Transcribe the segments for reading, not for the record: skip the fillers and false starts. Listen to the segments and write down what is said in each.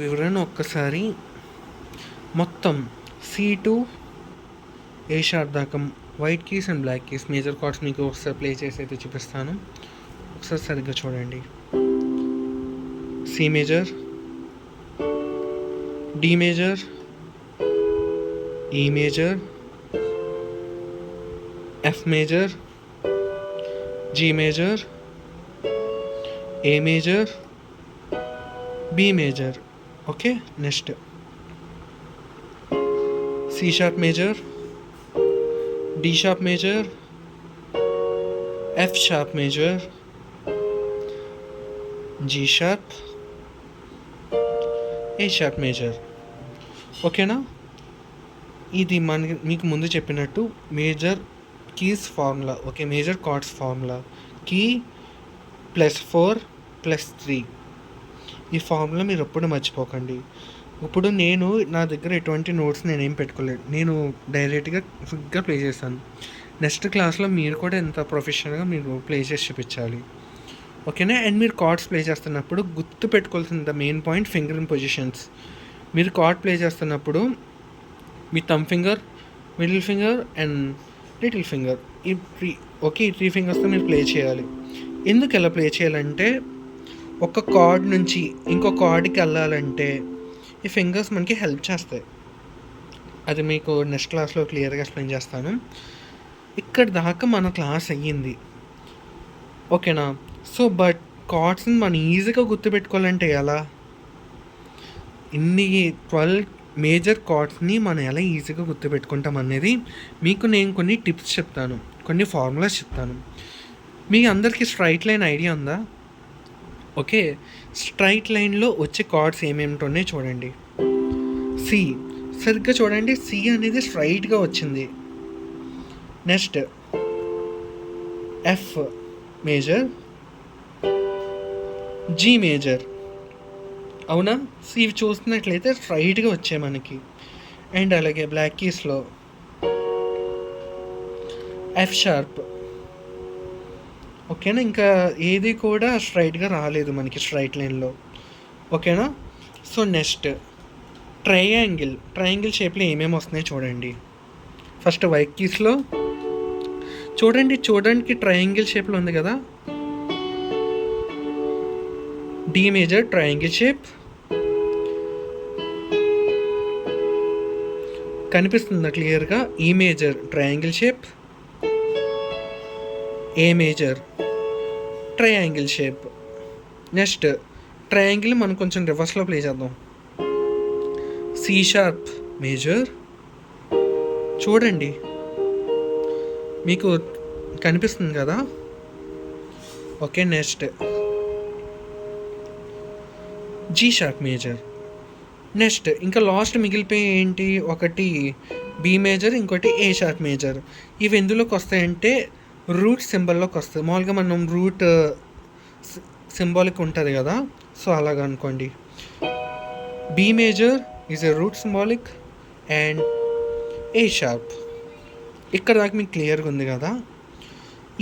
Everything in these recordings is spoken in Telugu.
వివరణ ఒక్కసారి మొత్తం సి టు ఏ షార్ప్ దాకా white keys and black keys major chords మీకు ఒకసారి ప్లే చేసి అయితే చూపిస్తాను. ఒకసారి సరిగ్గా చూడండి. C major, D major, E major, F major, G major, A major, B major. Okay, next C sharp major, D sharp major, F sharp major, G sharp, A sharp major. ఓకేనా? ఇది మీకు ముందు చెప్పినట్టు major keys formula. Okay, major chords formula. Key +4 +3 ఈ ఫార్ములా మీరు ఎప్పుడు మర్చిపోకండి. ఇప్పుడు నేను నా దగ్గర ఎటువంటి నోట్స్ నేనేం పెట్టుకోలేదు, నేను డైరెక్ట్గా క్విక్గా ప్లే చేశాను. నెక్స్ట్ క్లాస్లో మీరు కూడా ఎంత ప్రొఫెషనల్గా మీరు ప్లే చేసి చూపించాలి. ఓకేనా? అండ్ మీరు కార్డ్స్ ప్లే చేస్తున్నప్పుడు గుర్తు పెట్టుకోవాల్సిన the main point fingering positions. మీరు కార్డ్ ప్లే చేస్తున్నప్పుడు మీ thumb finger, middle finger and little finger ఈ 3 ఫింగర్స్తో మీరు ప్లే చేయాలి. ఎందుకు ఎలా ప్లే చేయాలంటే ఒక కార్డ్ నుంచి ఇంకో కార్డ్కి వెళ్ళాలంటే ఈ ఫింగర్స్ మనకి హెల్ప్ చేస్తాయి. అది మీకు నెక్స్ట్ క్లాస్లో క్లియర్గా ఎక్స్ప్లెయిన్ చేస్తాను. ఇక్కడ దాకా మన క్లాస్ అయ్యింది. ఓకేనా? సో బట్ కార్డ్స్ని మనం ఈజీగా గుర్తుపెట్టుకోవాలంటే ఎలా? ఇన్ని 12 మేజర్ కార్డ్స్ని మనం ఎలా ఈజీగా గుర్తుపెట్టుకుంటాం అనేది మీకు నేను కొన్ని టిప్స్ చెప్తాను, కొన్ని ఫార్ములాస్ చెప్తాను. మీ అందరికీ స్ట్రైట్ లైన్ ఐడియా ఉందా? ఓకే, స్ట్రైట్ లైన్లో వచ్చే కార్డ్స్ ఏమేమిటోనే చూడండి. సి సరిగ్గా చూడండి, సి అనేది స్ట్రైట్గా వచ్చింది. Next F major, G major. అవునా? సి చూస్తున్నట్లయితే స్ట్రైట్గా వచ్చాయి మనకి. అండ్ అలాగే బ్లాక్ కీస్లో ఎఫ్ షార్ప్. ఓకేనా? ఇంకా ఏది కూడా స్ట్రైట్గా రాలేదు మనకి స్ట్రైట్ లైన్లో. ఓకేనా? సో నెక్స్ట్ ట్రయాంగిల్ షేప్లో ఏమేమి వస్తున్నాయి చూడండి. ఫస్ట్ వైట్ కీస్లో చూడడానికి ట్రయాంగిల్ షేప్లో ఉంది కదా. డి మేజర్ ట్రయాంగిల్ షేప్ కనిపిస్తుందా క్లియర్గా? ఈ major triangle shape, A major triangle shape. Next triangle మనం కొంచెం రివర్స్లో ప్లే చేద్దాం. సి షార్ప్ మేజర్ చూడండి, మీకు కనిపిస్తుంది కదా. Okay, next G sharp major. Next ఇంకా లాస్ట్ మిగిలిపోయి ఏంటి? ఒకటి బి మేజర్, ఇంకోటి ఏ షార్ప్ మేజర్. ఇవి ఎందులోకి వస్తాయంటే రూట్ సింబల్లోకి వస్తుంది. మామూలుగా మనం రూట్ సింబాలిక్ ఉంటుంది కదా, సో అలాగ అనుకోండి. B major is a root symbolic and A sharp. ఇక్కడ దాకా మీకు క్లియర్గా ఉంది కదా.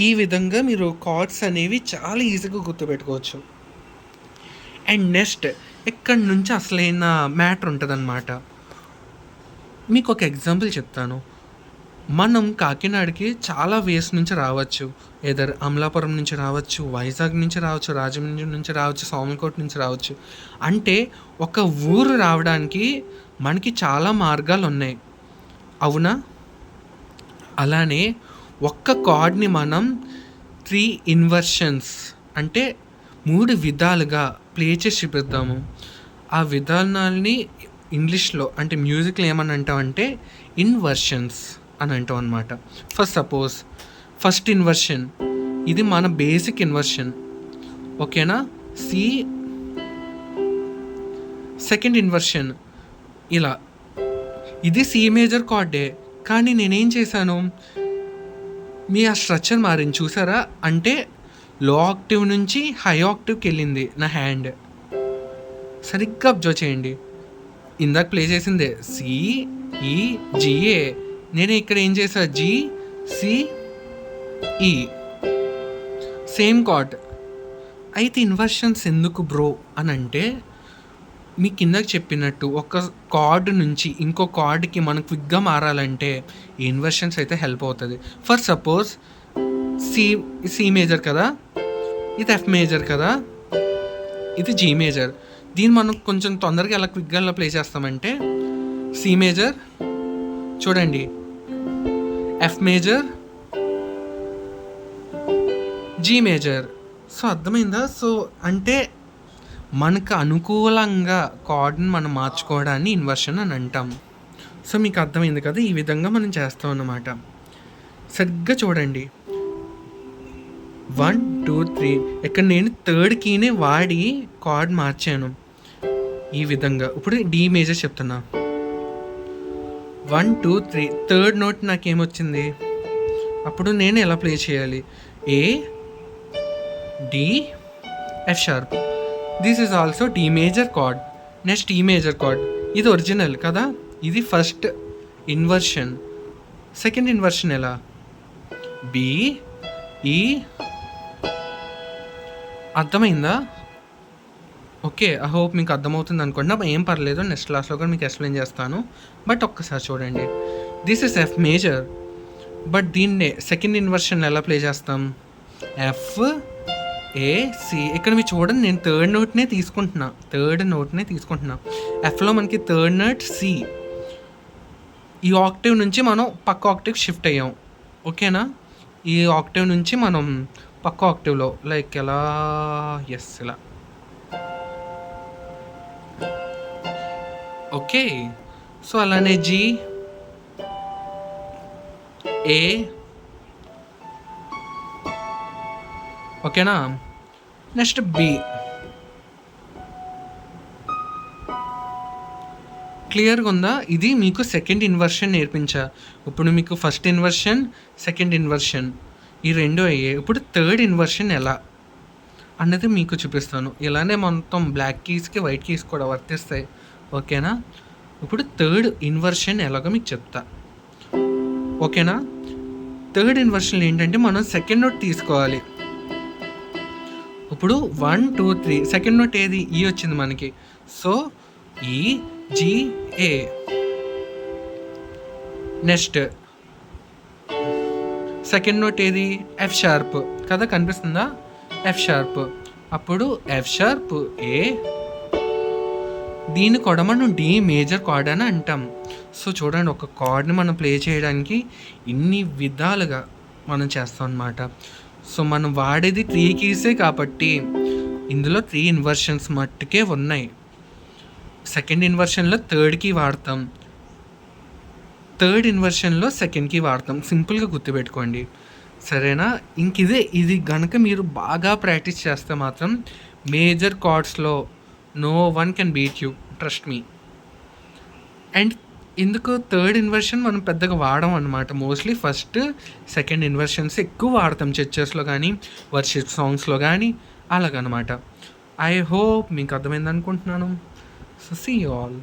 ఈ విధంగా మీరు కార్డ్స్ అనేవి చాలా ఈజీగా గుర్తుపెట్టుకోవచ్చు. అండ్ నెక్స్ట్ ఇక్కడి నుంచి అసలైన మ్యాటర్ ఉంటుంది అన్నమాట. మీకు ఒక ఎగ్జాంపుల్ చెప్తాను. మనం కాకినాడకి చాలా వేస్ నుంచి రావచ్చు. ఏదర్ అమలాపురం నుంచి రావచ్చు, వైజాగ్ నుంచి రావచ్చు, రాజమండ్రి నుంచి రావచ్చు, సామర్లకోట నుంచి రావచ్చు. అంటే ఒక ఊరు రావడానికి మనకి చాలా మార్గాలు ఉన్నాయి. అవునా? అలానే ఒక్క కార్డ్ని మనం 3 ఇన్వర్షన్స్ అంటే 3 విధాలుగా ప్లే చేసి చూపిద్దాము. ఆ విధానాల్ని ఇంగ్లీష్లో అంటే మ్యూజిక్లో ఏమని అంటామంటే ఇన్వర్షన్స్ అని అంటాం అనమాట. సపోజ్ ఫస్ట్ ఇన్వర్షన్, ఇది మన బేసిక్ ఇన్వర్షన్. ఓకేనా? సి. సెకండ్ ఇన్వర్షన్ ఇలా, ఇది సి మేజర్ కార్డే, కానీ నేనేం చేశాను, మీ ఆ స్ట్రక్చర్ మారింది చూసారా? అంటే లో ఆక్టివ్ నుంచి హై ఆక్టివ్కి వెళ్ళింది నా హ్యాండ్. సరిగ్గా అబ్జర్వ్ చేయండి. ఇందాక ప్లే చేసిందే సి, ఈ, జిఏ. నేను ఇక్కడ ఏం చేసా, జి, సి, ఈ, సేమ్ కార్డ్. అయితే ఇన్వర్షన్స్ ఎందుకు బ్రో అని అంటే మీ కిందకి చెప్పినట్టు ఒక కార్డ్ నుంచి ఇంకో కార్డ్కి మనం క్విక్గా మారాలంటే ఈ ఇన్వర్షన్స్ అయితే హెల్ప్ అవుతుంది. For suppose C C major కదా, ఇది ఎఫ్ మేజర్ కదా, ఇది జీ మేజర్. దీన్ని మనం కొంచెం తొందరగా ఎలా క్విక్గా ఎలా ప్లే చేస్తామంటే సి మేజర్ చూడండి, F major, G major. So అర్థమైందా? సో అంటే మనకు అనుకూలంగా కార్డ్ని మనం మార్చుకోవడాన్ని ఇన్వర్షన్ అని అంటాం. సో మీకు అర్థమైంది కదా, ఈ విధంగా మనం చేస్తాం అన్నమాట. సరిగ్గా చూడండి, 1 2 3 ఇక్కడ నేను థర్డ్ కీనే వాడి కార్డ్ మార్చాను ఈ విధంగా. ఇప్పుడు డి మేజర్ చెప్తున్నా, 1 2 3 థర్డ్ నోట్ నాకేమొచ్చింది, అప్పుడు నేను ఎలా ప్లే చేయాలి, A D F sharp. This is also D major chord. Next E major chord, ఇది ఒరిజినల్ కదా, ఇది ఫస్ట్ ఇన్వర్షన్. సెకండ్ ఇన్వర్షన్ ఎలా, బి ఈ. అర్థమైందా? ఓకే, ఐ హోప్ మీకు అర్థమవుతుంది అనుకుంటున్నా. ఏం పర్లేదు, నెక్స్ట్ క్లాస్లో కూడా మీకు ఎక్స్ప్లెయిన్ చేస్తాను. బట్ ఒక్కసారి చూడండి, this is F major, but దీన్నే సెకండ్ ఇన్వర్షన్ ఎలా ప్లే చేస్తాం, ఎఫ్ ఏ సి. ఇక్కడ మీరు చూడండి, నేను థర్డ్ నోట్నే తీసుకుంటున్నా. ఎఫ్లో మనకి థర్డ్ నోట్ సి. ఈ ఆక్టివ్ నుంచి మనం పక్క ఆక్టివ్ షిఫ్ట్ అయ్యాం. ఓకేనా? ఈ ఆక్టివ్ నుంచి మనం పక్క ఆక్టివ్లో లైక్ ఎలా, ఎస్ ఇలా. ఓకే, సో అలానే జీ, ఏ. ఓకేనా? Next B. క్లియర్గా ఉందా? ఇది మీకు సెకండ్ ఇన్వర్షన్ నేర్పించా. ఇప్పుడు మీకు ఫస్ట్ ఇన్వర్షన్, సెకండ్ ఇన్వర్షన్ ఈ రెండు అయ్యాయి. ఇప్పుడు థర్డ్ ఇన్వర్షన్ ఎలా అన్నది మీకు చూపిస్తాను. ఇలానే మొత్తం బ్లాక్ కీస్కి వైట్ కీస్ కూడా వర్తిస్తాయి. ఓకేనా? ఇప్పుడు థర్డ్ ఇన్వర్షన్ ఎలాగో మీకు చెప్తా. ఓకేనా? థర్డ్ ఇన్వర్షన్ ఏంటంటే మనం సెకండ్ నోట్ తీసుకోవాలి. ఇప్పుడు 1 2 3 సెకండ్ నోట్ ఏది, ఈ వచ్చింది మనకి. సో ఈ G A. Next second note ఏది, ఎఫ్ షార్ప్ కదా, కనిపిస్తుందా, ఎఫ్ షార్ప్. అప్పుడు ఎఫ్ షార్ప్ ఏ. దీన్ని కూడా మనం డి మేజర్ కార్డ్ అని అంటాం. సో చూడండి, ఒక కార్డ్ని మనం ప్లే చేయడానికి ఇన్ని విధాలుగా మనం చేస్తాం అన్నమాట. సో మనం వాడేది 3 కీసే కాబట్టి ఇందులో 3 ఇన్వర్షన్స్ మట్టుకే ఉన్నాయి. సెకండ్ ఇన్వర్షన్లో థర్డ్ కీ వాడతాం, థర్డ్ ఇన్వర్షన్లో సెకండ్ కీ వాడతాం. సింపుల్గా గుర్తుపెట్టుకోండి, సరేనా? ఇది గనక మీరు బాగా ప్రాక్టీస్ చేస్తే మాత్రం మేజర్ కార్డ్స్లో no one can beat you, trust me. And ఇందుకు థర్డ్ ఇన్వర్షన్ మనం పెద్దగా వాడడం అనమాట. మోస్ట్లీ ఫస్ట్ సెకండ్ ఇన్వర్షన్స్ ఎక్కువ వాడతాం చర్చెస్లో కానీ, వర్షిప్ సాంగ్స్లో కానీ, అలాగనమాట. ఐ హోప్ మీకు అర్థమైంది అనుకుంటున్నాను. So see you all.